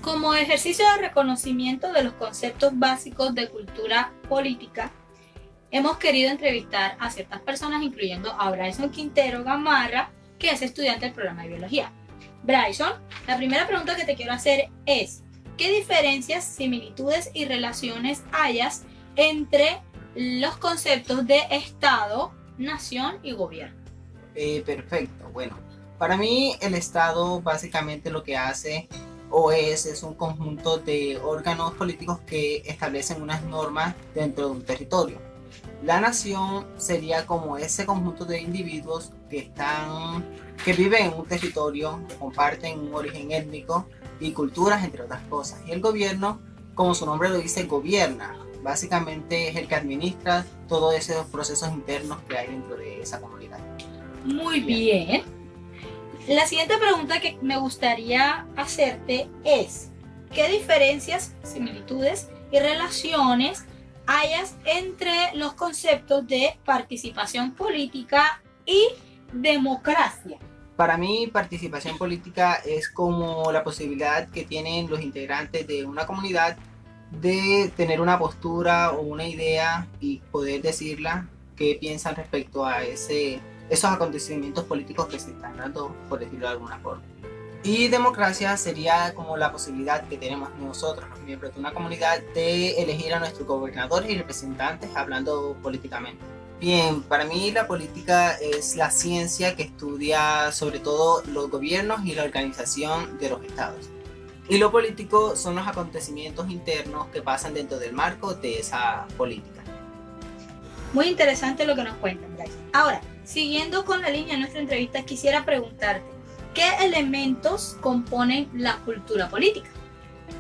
Como ejercicio de reconocimiento de los conceptos básicos de cultura política, hemos querido entrevistar a ciertas personas, incluyendo a Bryson Quintero Gamarra, que es estudiante del programa de biología. Bryson, la primera pregunta que te quiero hacer es: ¿qué diferencias, similitudes y relaciones hayas entre los conceptos de Estado, nación y gobierno? Perfecto, bueno, para mí el Estado básicamente lo que hace es un conjunto de órganos políticos que establecen unas normas dentro de un territorio. La nación sería como ese conjunto de individuos que viven en un territorio, que comparten un origen étnico y culturas, entre otras cosas. Y el gobierno, como su nombre lo dice, gobierna. Básicamente es el que administra todos esos procesos internos que hay dentro de esa comunidad. Muy bien. La siguiente pregunta que me gustaría hacerte es: ¿qué diferencias, similitudes y relaciones hayas entre los conceptos de participación política y democracia? Para mí, participación política es como la posibilidad que tienen los integrantes de una comunidad de tener una postura o una idea y poder decirla, qué piensan respecto a esos acontecimientos políticos que se están dando, por decirlo de alguna forma. Y democracia sería como la posibilidad que tenemos nosotros, los miembros de una comunidad, de elegir a nuestros gobernadores y representantes hablando políticamente. Bien, para mí la política es la ciencia que estudia sobre todo los gobiernos y la organización de los estados. Y lo político son los acontecimientos internos que pasan dentro del marco de esa política. Muy interesante lo que nos cuentan, Bryce. Ahora, siguiendo con la línea de nuestra entrevista, quisiera preguntarte: ¿qué elementos componen la cultura política?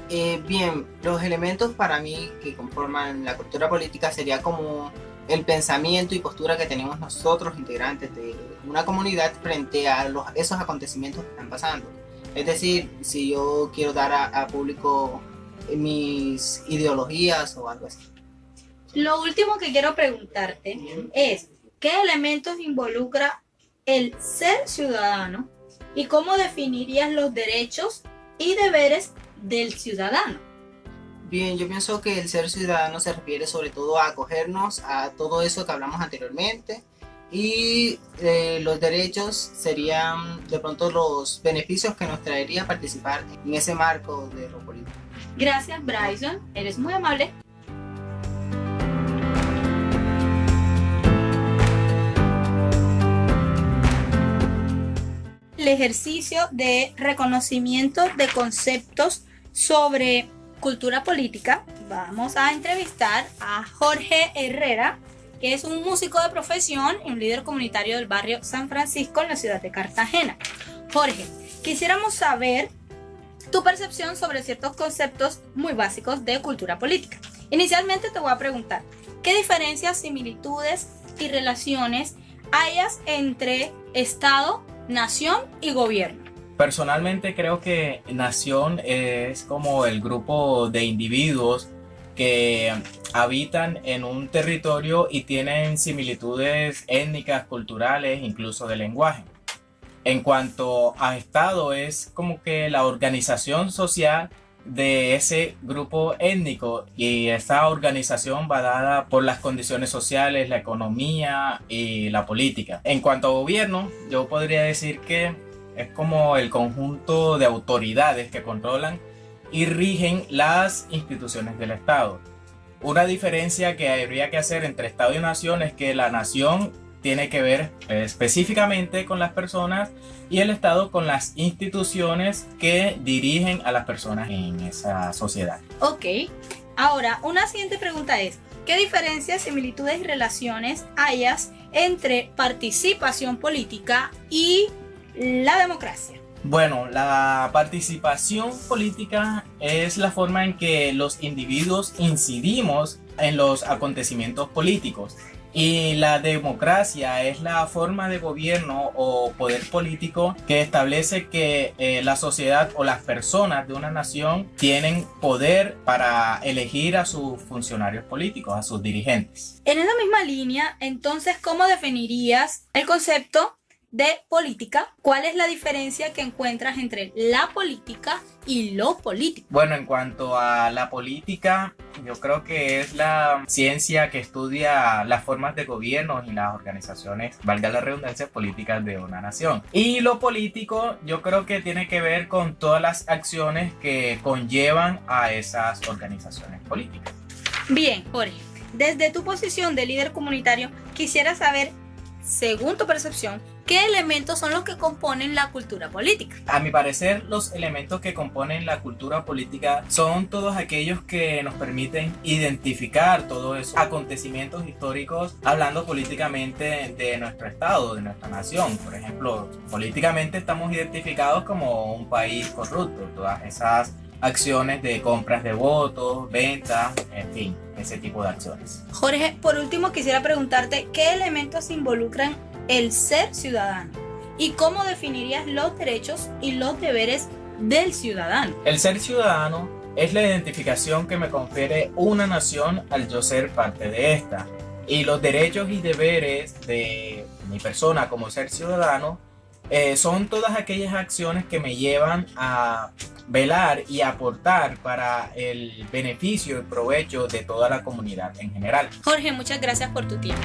Bien, los elementos para mí que conforman la cultura política sería como el pensamiento y postura que tenemos nosotros, integrantes de una comunidad, frente a esos acontecimientos que están pasando. Es decir, si yo quiero dar a público mis ideologías o algo así. Lo último que quiero preguntarte es: ¿qué elementos involucra el ser ciudadano y cómo definirías los derechos y deberes del ciudadano? Bien, yo pienso que el ser ciudadano se refiere sobre todo a acogernos a todo eso que hablamos anteriormente, y los derechos serían de pronto los beneficios que nos traería participar en ese marco de lo político. Gracias, Bryson, eres muy amable. El ejercicio de reconocimiento de conceptos sobre cultura política, vamos a entrevistar a Jorge Herrera, que es un músico de profesión y un líder comunitario del barrio San Francisco en la ciudad de Cartagena. Jorge, quisiéramos saber tu percepción sobre ciertos conceptos muy básicos de cultura política. Inicialmente te voy a preguntar: ¿qué diferencias, similitudes y relaciones hayas entre Estado, nación y gobierno? Personalmente creo que nación es como el grupo de individuos que habitan en un territorio y tienen similitudes étnicas, culturales, incluso de lenguaje. En cuanto a Estado, es como que la organización social de ese grupo étnico, y esta organización va dada por las condiciones sociales, la economía y la política. En cuanto a gobierno, yo podría decir que es como el conjunto de autoridades que controlan y rigen las instituciones del Estado. Una diferencia que habría que hacer entre Estado y nación es que la nación tiene que ver específicamente con las personas y el Estado con las instituciones que dirigen a las personas en esa sociedad. Ok, ahora una siguiente pregunta es: ¿qué diferencias, similitudes y relaciones hayas entre participación política y la democracia? Bueno, la participación política es la forma en que los individuos incidimos en los acontecimientos políticos, y la democracia es la forma de gobierno o poder político que establece que la sociedad o las personas de una nación tienen poder para elegir a sus funcionarios políticos, a sus dirigentes. En esa misma línea, entonces, ¿cómo definirías el concepto de política. ¿Cuál es la diferencia que encuentras entre la política y lo político? Bueno, en cuanto a la política, yo creo que es la ciencia que estudia las formas de gobierno y las organizaciones, valga la redundancia, políticas de una nación. Y lo político, yo creo que tiene que ver con todas las acciones que conllevan a esas organizaciones políticas. Bien, Jorge, desde tu posición de líder comunitario, quisiera saber, según tu percepción, ¿qué elementos son los que componen la cultura política? A mi parecer, los elementos que componen la cultura política son todos aquellos que nos permiten identificar todos esos acontecimientos históricos, hablando políticamente de nuestro estado, de nuestra nación. Por ejemplo, políticamente estamos identificados como un país corrupto, todas esas acciones de compras de votos, ventas, en fin, ese tipo de acciones. Jorge, por último quisiera preguntarte qué elementos involucran el ser ciudadano y cómo definirías los derechos y los deberes del ciudadano. El ser ciudadano es la identificación que me confiere una nación al yo ser parte de esta. Y los derechos y deberes de mi persona como ser ciudadano son todas aquellas acciones que me llevan a velar y aportar para el beneficio y provecho de toda la comunidad en general. Jorge, muchas gracias por tu tiempo.